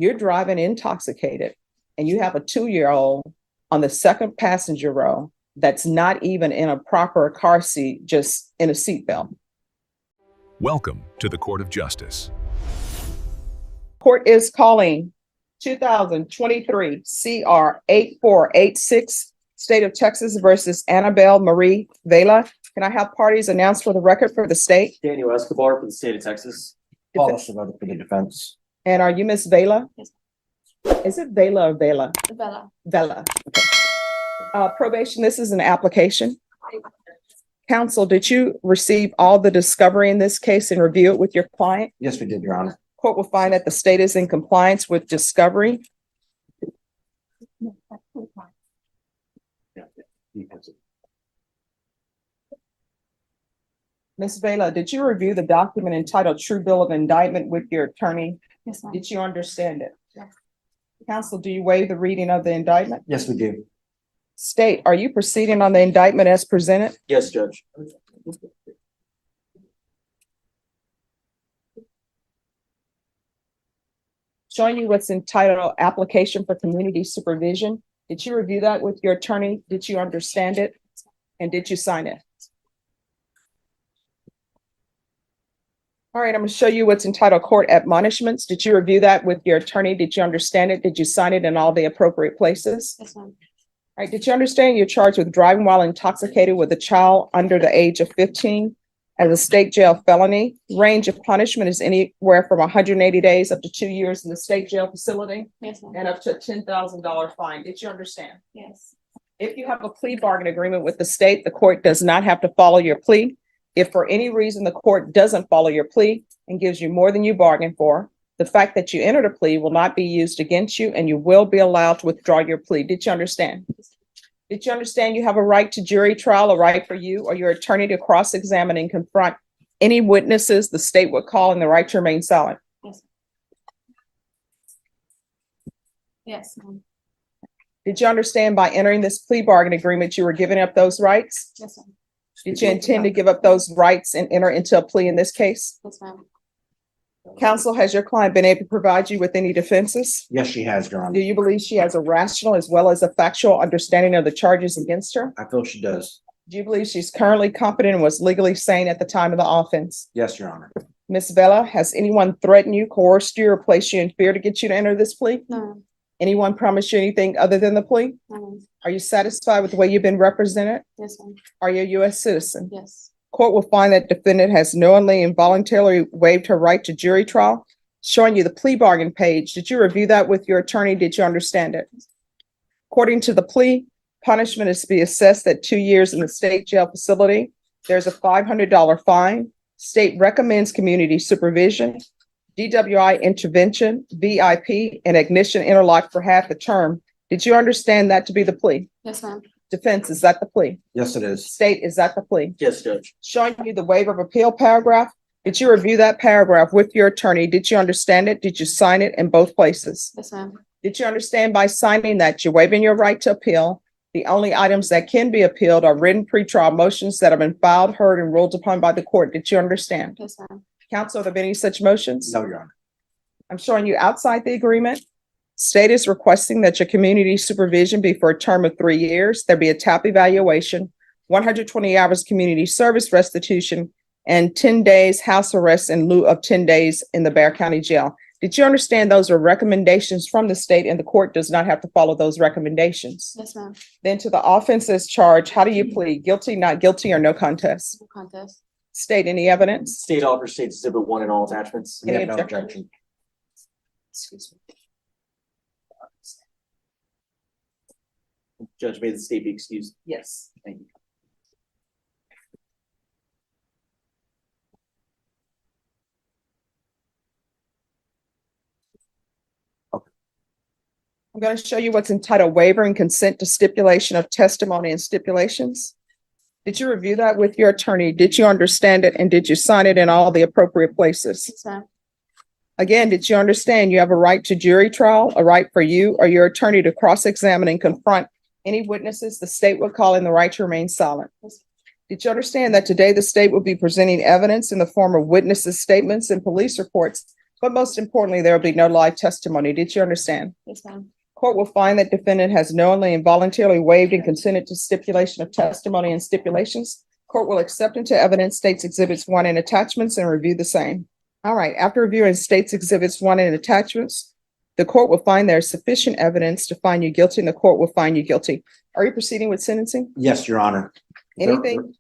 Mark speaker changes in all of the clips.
Speaker 1: you're driving intoxicated and you have a 2-year-old on the second passenger row that's not even in a proper car seat, just in a seatbelt.
Speaker 2: Welcome to the Court of Justice.
Speaker 1: Court is calling 2023 CR 8486, State of Texas versus Annabel Marie Vea. Can I have parties announced for the record for the state?
Speaker 3: Daniel Escobar for the state of Texas.
Speaker 4: Paul Escobar for the defense.
Speaker 1: And are you Miss Vea?
Speaker 5: Yes.
Speaker 1: Is it Vela or Vela?
Speaker 5: Vela.
Speaker 1: Vela. Okay. Probation, this is an application. Counsel, did you receive all the discovery in this case and review it with your client?
Speaker 4: Yes, we did, Your Honor.
Speaker 1: Court will find that the state is in compliance with discovery. Ms. Vela, did you review the document entitled True Bill of Indictment with your attorney?
Speaker 5: Yes, ma'am.
Speaker 1: Did you understand it?
Speaker 5: Yes.
Speaker 1: Counsel, do you waive the reading of the indictment?
Speaker 4: Yes, we do.
Speaker 1: State, are you proceeding on the indictment as presented?
Speaker 3: Yes, Judge.
Speaker 1: Showing you what's entitled Application for Community Supervision. Did you review that with your attorney? Did you understand it? And did you sign it? All right, I'm going to show you what's entitled Court Admonishments. Did you review that with your attorney? Did you understand it? Did you sign it in all the appropriate places?
Speaker 5: Yes, ma'am.
Speaker 1: All right, did you understand you're charged with driving while intoxicated with a child under the age of 15 as a state jail felony? Range of punishment is anywhere from 180 days up to 2 years in the state jail facility
Speaker 5: Yes, ma'am.
Speaker 1: and up to a $10,000 fine. Did you understand?
Speaker 5: Yes.
Speaker 1: If you have a plea bargain agreement with the state, the court does not have to follow your plea. If for any reason the court doesn't follow your plea and gives you more than you bargained for, the fact that you entered a plea will not be used against you and you will be allowed to withdraw your plea. Did you understand? Did you understand you have a right to jury trial, a right for you or your attorney to cross-examine and confront any witnesses the state would call and the right to remain silent?
Speaker 5: Yes. Yes, ma'am.
Speaker 1: Did you understand by entering this plea bargain agreement you were giving up those rights?
Speaker 5: Yes, ma'am.
Speaker 1: Did you intend to give up those rights and enter into a plea in this case?
Speaker 5: Yes, ma'am.
Speaker 1: Counsel, has your client been able to provide you with any defenses?
Speaker 4: Yes, she has, Your
Speaker 1: Do
Speaker 4: Honor.
Speaker 1: you believe she has a rational as well as a factual understanding of the charges against her?
Speaker 4: I feel she does.
Speaker 1: Do you believe she's currently competent and was legally sane at the time of the offense?
Speaker 4: Yes, Your Honor.
Speaker 1: Ms. Vela, has anyone threatened you, coerced you, or placed you in fear to get you to enter this plea?
Speaker 5: No.
Speaker 1: Anyone promised you anything other than the plea?
Speaker 5: No.
Speaker 1: Are you satisfied with the way you've been represented?
Speaker 5: Yes, ma'am.
Speaker 1: Are you a U.S. citizen?
Speaker 5: Yes.
Speaker 1: Court will find that defendant has knowingly and voluntarily waived her right to jury trial. Showing you the plea bargain page. Did you review that with your attorney? Did you understand it? According to the plea, punishment is to be assessed at 2 years in the state jail facility. There's a $500 fine. State recommends community supervision, DWI intervention, VIP, and ignition interlock for half the term. Did you understand that to be the plea?
Speaker 5: Yes, ma'am.
Speaker 1: Defense, is that the plea?
Speaker 4: Yes, it is.
Speaker 1: State, is that the plea?
Speaker 3: Yes, Judge.
Speaker 1: Showing you the waiver of appeal paragraph. Did you review that paragraph with your attorney? Did you understand it? Did you sign it in both places?
Speaker 5: Yes, ma'am.
Speaker 1: Did you understand by signing that you're waiving your right to appeal? The only items that can be appealed are written pretrial motions that have been filed, heard, and ruled upon by the court. Did you understand?
Speaker 5: Yes, ma'am.
Speaker 1: Counsel, have any such motions?
Speaker 4: No, Your Honor.
Speaker 1: I'm showing you outside the agreement. State is requesting that your community supervision be for a term of 3 years. There be a TAP evaluation, 120 hours community service restitution, and 10 days house arrest in lieu of 10 days in the Bexar County Jail. Did you understand those are recommendations from the state and the court does not have to follow those recommendations?
Speaker 5: Yes, ma'am.
Speaker 1: Then to the offenses charged, how do you plead? Guilty, not guilty, or no contest?
Speaker 5: No contest.
Speaker 1: State, any evidence?
Speaker 3: State offers State Exhibit 1 and all attachments.
Speaker 4: We
Speaker 1: Any
Speaker 4: have no
Speaker 1: objection?
Speaker 4: objection.
Speaker 1: Excuse me.
Speaker 3: Judge, may the state be excused.
Speaker 1: Yes.
Speaker 3: Thank you.
Speaker 1: I'm going to show you what's entitled waiver and consent to stipulation of testimony and stipulations. Did you review that with your attorney? Did you understand it? And did you sign it in all the appropriate places?
Speaker 5: Yes, ma'am.
Speaker 1: Again, did you understand you have a right to jury trial, a right for you or your attorney to cross-examine and confront any witnesses the state would call in the right to remain silent?
Speaker 5: Yes.
Speaker 1: Did you understand that today the state will be presenting evidence in the form of witnesses' statements and police reports But most importantly, there will be no live testimony. Did you understand?
Speaker 5: Yes, ma'am.
Speaker 1: Court will find that defendant has knowingly and voluntarily waived and consented to stipulation of testimony and stipulations. Court will accept into evidence states exhibits 1 and attachments and review the same. All right, after reviewing states exhibits 1 and attachments, the court will find there is sufficient evidence to find you guilty, and the court will find you guilty. Are you proceeding with sentencing?
Speaker 4: Yes, Your Honor.
Speaker 1: Anything?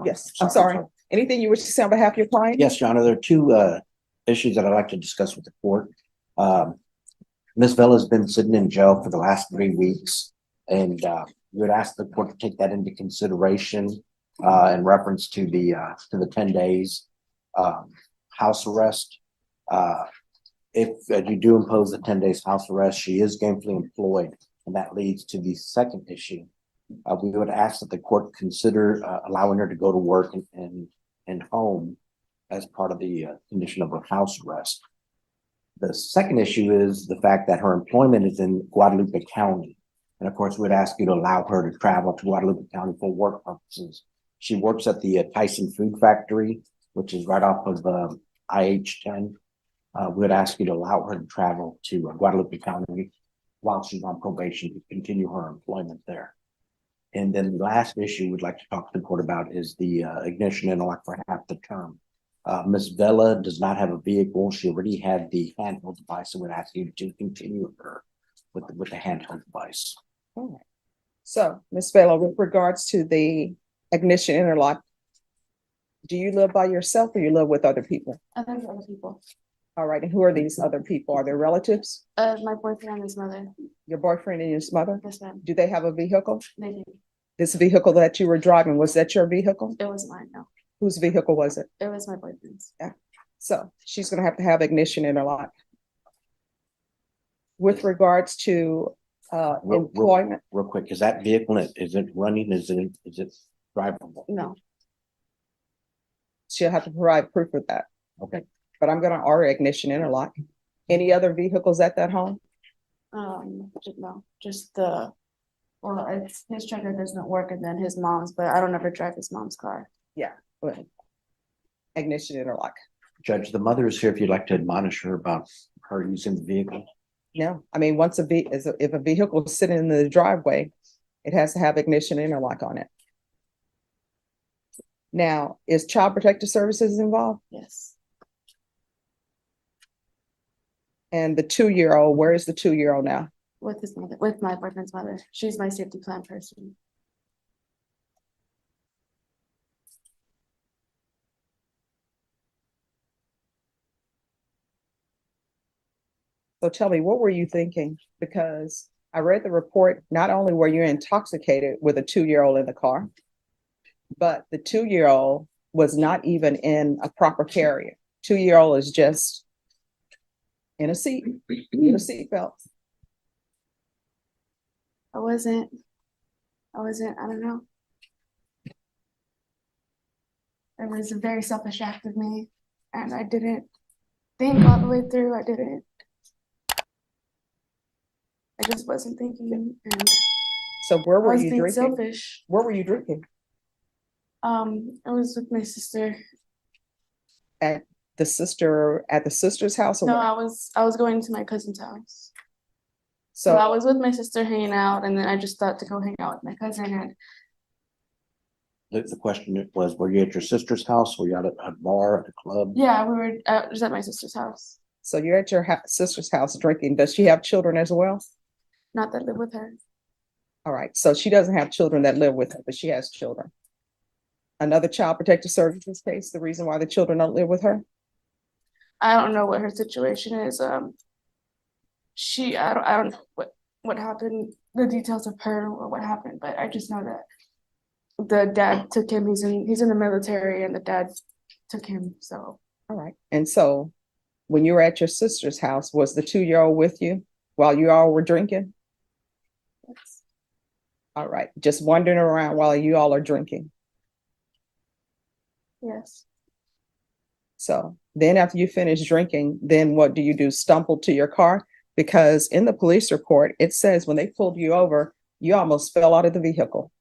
Speaker 1: Yes, I'm sorry. Anything you wish to say on behalf of your client?
Speaker 4: Yes, Your Honor, there are two issues that I'd like to discuss with the court. Ms. Vella's been sitting in jail for the last 3 weeks, and we would ask the court to take that into consideration in reference to the 10 days house arrest. If you do impose the 10 days house arrest, she is gainfully employed, and that leads to the second issue. We would ask that the court consider allowing her to go to work and home as part of the condition of her house arrest. The second issue is the fact that her employment is in Guadalupe County. And of course, we'd ask you to allow her to travel to Guadalupe County for work purposes. She works at the Tyson Food Factory, which is right off of IH-10. We'd ask you to allow her to travel to Guadalupe County while she's on probation to continue her employment there. And then the last issue we'd like to talk to the court about is the ignition interlock for half the term. Ms. Vela does not have a vehicle. She already had the handheld device, so we'd ask you to continue her with the handheld device.
Speaker 1: All right. So, Ms. Vela, with regards to the ignition interlock, do you live by yourself or you live with other people?
Speaker 5: I think other people.
Speaker 1: All right, and who are these other people? Are they relatives?
Speaker 5: My boyfriend and his mother.
Speaker 1: Your boyfriend and his mother?
Speaker 5: Yes, ma'am.
Speaker 1: Do they have a vehicle?
Speaker 5: They do.
Speaker 1: This vehicle that you were driving, was that your vehicle?
Speaker 5: It was mine, no.
Speaker 1: Whose vehicle was it?
Speaker 5: It was my boyfriend's.
Speaker 1: So she's gonna have to have ignition interlock. With regards to employment,
Speaker 4: Real quick, is that vehicle, is it running? Is it drivable?
Speaker 5: No.
Speaker 1: she'll have to provide proof of that.
Speaker 4: Okay.
Speaker 1: But I'm gonna order ignition interlock. Any other vehicles at that home?
Speaker 5: No, just it's his trigger doesn't work and then his mom's, but I don't ever drive his mom's car.
Speaker 1: Well, ignition interlock.
Speaker 4: Judge, the mother is here if you'd like to admonish her about her using the vehicle.
Speaker 1: No, I mean, if a vehicle is sitting in the driveway, it has to have ignition interlock on it. Now, is Child Protective Services involved?
Speaker 5: Yes.
Speaker 1: And the 2-year-old, where is the 2-year-old now?
Speaker 5: With his mother, with my boyfriend's mother. She's my safety plan person.
Speaker 1: So tell me, what were you thinking? Because I read the report, not only were you intoxicated with a 2-year-old in the car, but the 2-year-old was not even in a proper carrier. 2-year-old is just in a seat, in a seatbelt.
Speaker 5: I wasn't, I don't know. It was a very selfish act of me, and I didn't think all the way through. I didn't. I just wasn't thinking, and
Speaker 1: So where
Speaker 5: I
Speaker 1: were
Speaker 5: was
Speaker 1: you
Speaker 5: being
Speaker 1: drinking?
Speaker 5: selfish.
Speaker 1: Where were you drinking?
Speaker 5: I was with my sister.
Speaker 1: At the sister's house? Or
Speaker 5: No,
Speaker 1: what?
Speaker 5: I was going to my cousin's house. So I was with my sister hanging out, and then I just thought to go hang out with my cousin. And
Speaker 4: The question was, were you at your sister's house? Were you at a bar, at a club?
Speaker 5: yeah, we were just at my sister's house.
Speaker 1: So you're at your sister's house drinking. Does she have children as well?
Speaker 5: Not that live with her.
Speaker 1: All right. So she doesn't have children that live with her, but she has children. Another Child Protective Services case, the reason why the children don't live with her?
Speaker 5: I don't know what her situation is. I don't know what happened, the details of her or what happened, but I just know that the dad took him. He's in the military, and the dad took him. So
Speaker 1: All right. And so when you were at your sister's house, was the 2-year-old with you while you all were drinking?
Speaker 5: yes.
Speaker 1: All right. Just wandering around while you all are drinking.
Speaker 5: Yes.
Speaker 1: So then after you finish drinking, then what do you do? Stumble to your car? Because in the police report, it says when they pulled you over, you almost fell out of the vehicle.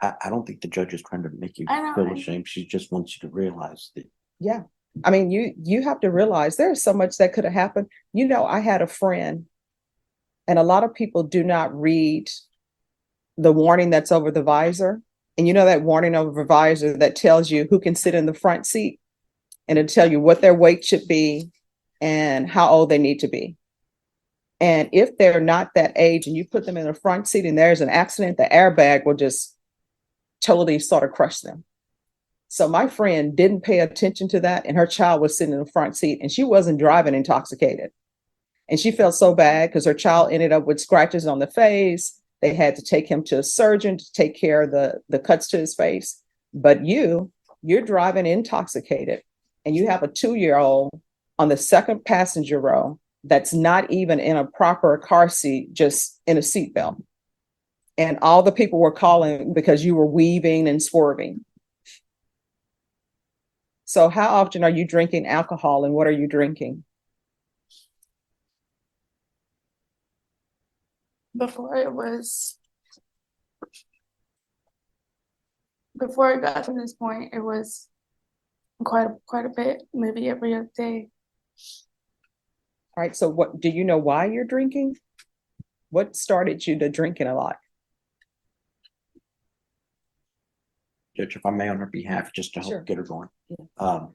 Speaker 4: I don't think the judge is trying to make you
Speaker 5: I know,
Speaker 4: feel
Speaker 5: I know.
Speaker 4: ashamed. She just wants you to realize that.
Speaker 1: Yeah. I mean, you have to realize there's so much that could have happened. You know, I had a friend, and a lot of people do not read the warning that's over the visor. And you know that warning over the visor that tells you who can sit in the front seat, and it'll tell you what their weight should be and how old they need to be. And if they're not that age and you put them in the front seat and there's an accident, the airbag will just totally sort of crush them. So my friend didn't pay attention to that, and her child was sitting in the front seat, and she wasn't driving intoxicated. And she felt so bad because her child ended up with scratches on the face. They had to take him to a surgeon to take care of the cuts to his face. But you're driving intoxicated, and you have a 2-year-old on the second passenger row that's not even in a proper car seat, just in a seatbelt. And all the people were calling because you were weaving and swerving. So how often are you drinking alcohol, and what are you drinking?
Speaker 5: Before I got to this point, it was quite a bit, maybe every other day.
Speaker 1: All right. So what do you know why you're drinking? What started you to drinking a lot?
Speaker 4: Judge, if I may, on her behalf, just to
Speaker 1: Sure.
Speaker 4: help get her going.
Speaker 1: Yeah.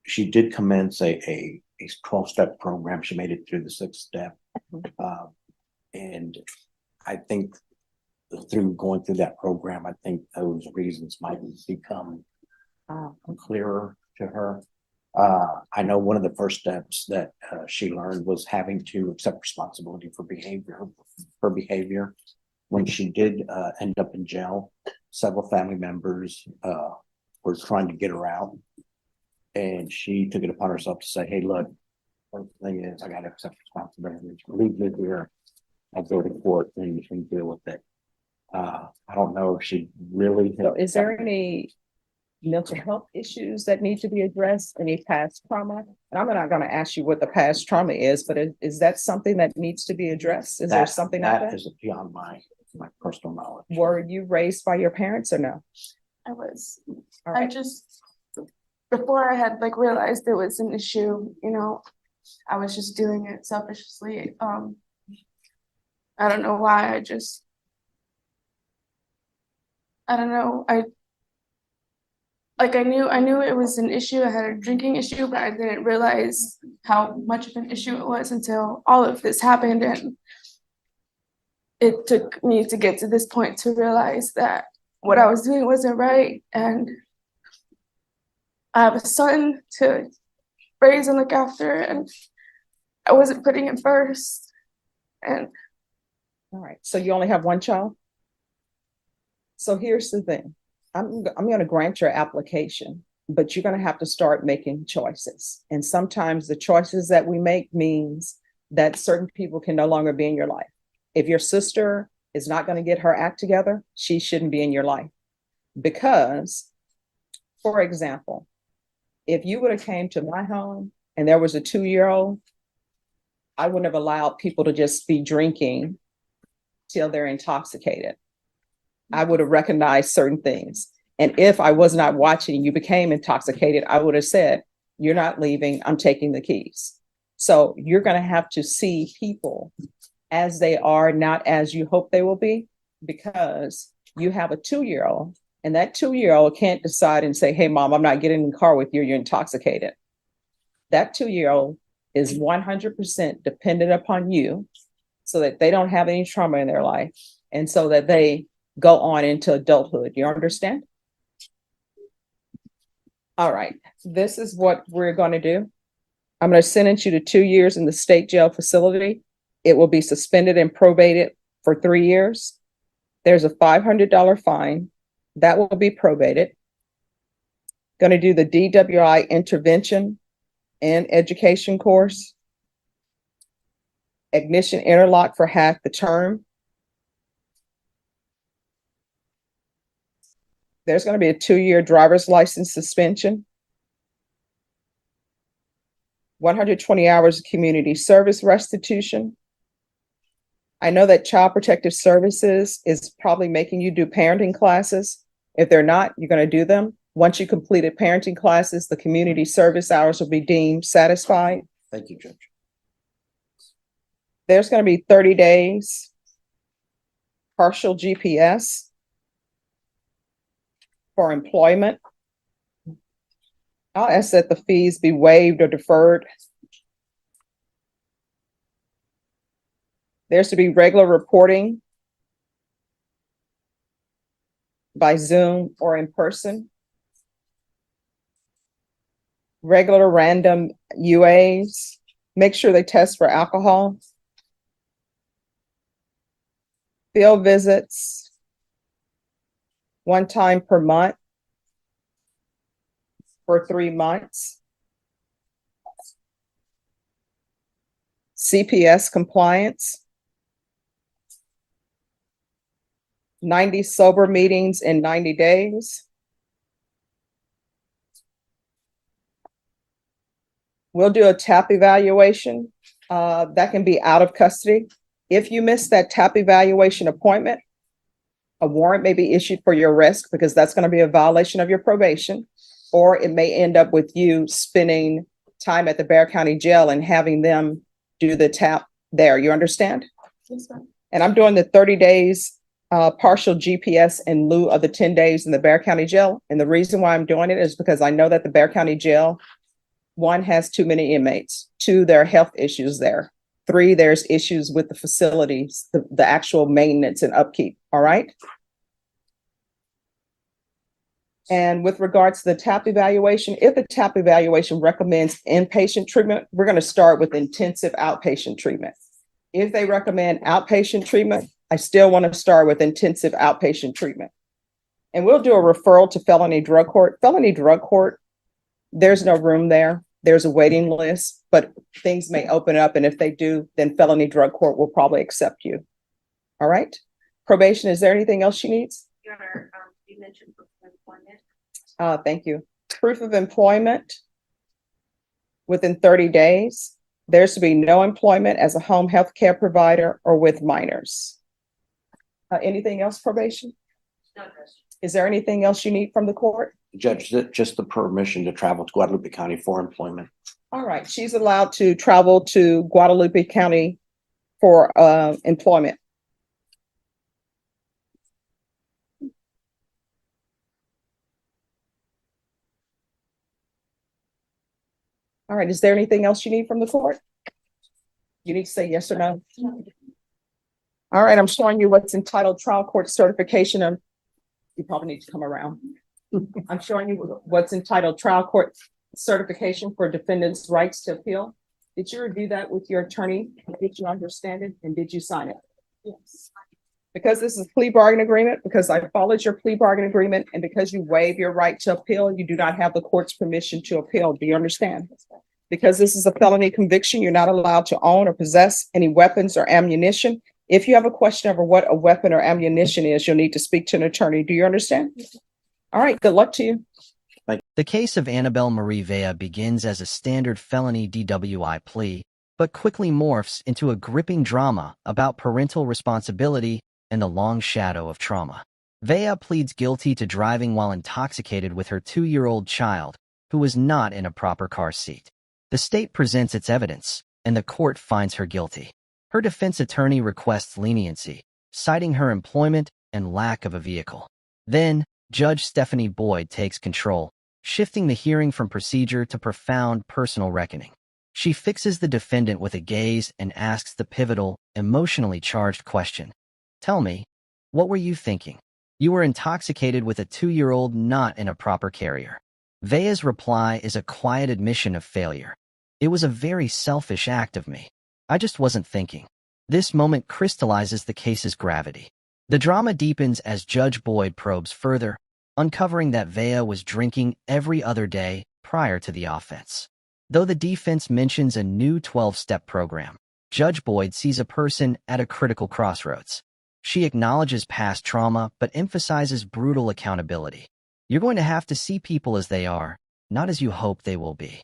Speaker 4: She did commence a 12-step program. She made it through the 6th step. And I think through going through that program, I think those reasons might become clearer to her. I know one of the first steps that she learned was having to accept responsibility for her behavior. When she did end up in jail, several family members were trying to get her out. And she took it upon herself to say, hey, look, the thing is, I got to accept responsibility. Leave me here. I'll go to court and deal with it. I don't know if she really.
Speaker 1: So is there any mental health issues that need to be addressed? Any past trauma? And I'm not going to ask you what the past trauma is, but is that something that needs to be addressed? Is there something like that?
Speaker 4: That is beyond my personal knowledge.
Speaker 1: Were you raised by your parents or no?
Speaker 5: I was.
Speaker 1: All
Speaker 5: I
Speaker 1: right.
Speaker 5: just, before I had realized it was an issue, I was just doing it selfishly. I don't know why. I don't know. I knew it was an issue. I had a drinking issue, but I didn't realize how much of an issue it was until all of this happened. And it took me to get to this point to realize that what I was doing wasn't right. And I have a son to raise and look after, and I wasn't putting him first. And
Speaker 1: All right. So you only have one child? So here's the thing. I'm going to grant your application, but you're going to have to start making choices. And sometimes the choices that we make means that certain people can no longer be in your life. If your sister is not going to get her act together, she shouldn't be in your life. Because, for example, if you would have came to my home and there was a 2-year-old, I wouldn't have allowed people to just be drinking till they're intoxicated. I would have recognized certain things. And if I was not watching and you became intoxicated, I would have said, you're not leaving, I'm taking the keys. So you're going to have to see people as they are, not as you hope they will be, because you have a 2-year-old, and that 2-year-old can't decide and say, hey, mom, I'm not getting in the car with you, you're intoxicated. That 2-year-old is 100% dependent upon you so that they don't have any trauma in their life and so that they go on into adulthood. You understand? All right. This is what we're going to do. I'm going to sentence you to 2 years in the state jail facility. It will be suspended and probated for 3 years. There's a $500 fine that will be probated. Going to do the DWI intervention and education course. Ignition interlock for half the term. There's going to be a 2-year driver's license suspension. 120 hours of community service restitution. I know that Child Protective Services is probably making you do parenting classes. If they're not, you're going to do them. Once you completed parenting classes, the community service hours will be deemed satisfied.
Speaker 4: Thank you, Judge.
Speaker 1: There's going to be 30 days partial GPS for employment. I'll ask that the fees be waived or deferred. There's to be regular reporting by Zoom or in person. Regular random UAs. Make sure they test for alcohol. Field visits, 1 time per month for 3 months. CPS compliance. 90 sober meetings in 90 days. We'll do a TAP evaluation. That can be out of custody. If you miss that TAP evaluation appointment, a warrant may be issued for your arrest because that's going to be a violation of your probation, or it may end up with you spending time at the Bexar County Jail and having them do the TAP there. You understand?
Speaker 5: Yes, ma'am.
Speaker 1: And I'm doing the 30 days partial GPS in lieu of the 10 days in the Bexar County Jail. And the reason why I'm doing it is because I know that the Bexar County Jail, 1, has too many inmates. 2, there are health issues there. 3, there's issues with the facilities, the actual maintenance and upkeep. All right. And with regards to the TAP evaluation, if the TAP evaluation recommends inpatient treatment, we're going to start with intensive outpatient treatment. If they recommend outpatient treatment, I still want to start with intensive outpatient treatment. And we'll do a referral to felony drug court. Felony drug court, there's no room there. There's a waiting list, but things may open up. And if they do, then felony drug court will probably accept you. All right. Probation, is there anything else she needs?
Speaker 6: Your Honor, you mentioned proof of employment.
Speaker 1: Thank you. Proof of employment within 30 days. There's to be no employment as a home health care provider or with minors. Anything else, probation?
Speaker 6: No, Judge.
Speaker 1: Is there anything else you need from the court?
Speaker 4: Judge, just the permission to travel to Guadalupe County for employment.
Speaker 1: All right, she's allowed to travel to Guadalupe County for employment. All right, is there anything else you need from the court? You need to say yes or no. All right, I'm showing you what's entitled trial court certification of, you probably need to come around. I'm showing you what's entitled trial court certification for defendant's rights to appeal. Did you review that with your attorney? Did you understand it? And did you sign it?
Speaker 5: Yes.
Speaker 1: Because this is a plea bargain agreement, because I followed your plea bargain agreement, and because you waive your right to appeal, you do not have the court's permission to appeal. Do you understand? Because this is a felony conviction, you're not allowed to own or possess any weapons or ammunition. If you have a question over what a weapon or ammunition is, you'll need to speak to an attorney. Do you understand? All right, good luck to you.
Speaker 7: The case of Annabel Marie Vea begins as a standard felony DWI plea, but quickly morphs into a gripping drama about parental responsibility and the long shadow of trauma. Vea pleads guilty to driving while intoxicated with her 2-year-old child, who was not in a proper car seat. The state presents its evidence, and the court finds her guilty. Her defense attorney requests leniency, citing her employment and lack of a vehicle. Then, Judge Stephanie Boyd takes control, shifting the hearing from procedure to profound personal reckoning. She fixes the defendant with a gaze and asks the pivotal, emotionally charged question. Tell me, what were you thinking? You were intoxicated with a 2-year-old not in a proper carrier. Vea's reply is a quiet admission of failure. It was a very selfish act of me. I just wasn't thinking. This moment crystallizes the case's gravity. The drama deepens as Judge Boyd probes further, uncovering that Vea was drinking every other day prior to the offense. Though the defense mentions a new 12-step program, Judge Boyd sees a person at a critical crossroads. She acknowledges past trauma but emphasizes brutal accountability. You're going to have to see people as they are, not as you hope they will be.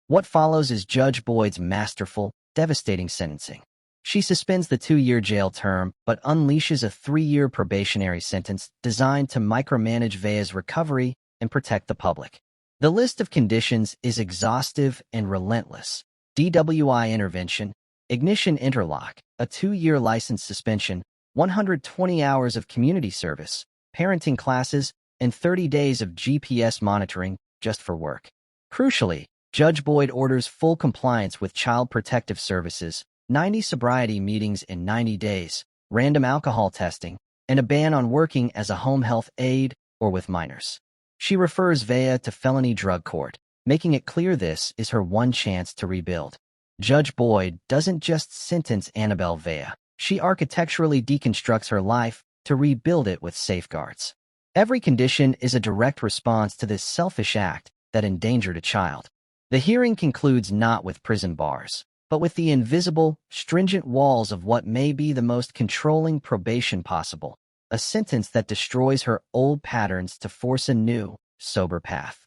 Speaker 7: What follows is Judge Boyd's masterful, devastating sentencing. She suspends the 2-year jail term but unleashes a 3-year probationary sentence designed to micromanage Vea's recovery and protect the public. The list of conditions is exhaustive and relentless. DWI intervention, ignition interlock, a 2-year license suspension, 120 hours of community service, parenting classes, and 30 days of GPS monitoring just for work. Crucially, Judge Boyd orders full compliance with Child Protective Services, 90 sobriety meetings in 90 days, random alcohol testing, and a ban on working as a home health aide or with minors. She refers Vea to felony drug court, making it clear this is her one chance to rebuild. Judge Boyd doesn't just sentence Annabel Vea, she architecturally deconstructs her life to rebuild it with safeguards. Every condition is a direct response to this selfish act that endangered a child. The hearing concludes not with prison bars, but with the invisible, stringent walls of what may be the most controlling probation possible, a sentence that destroys her old patterns to force a new, sober path.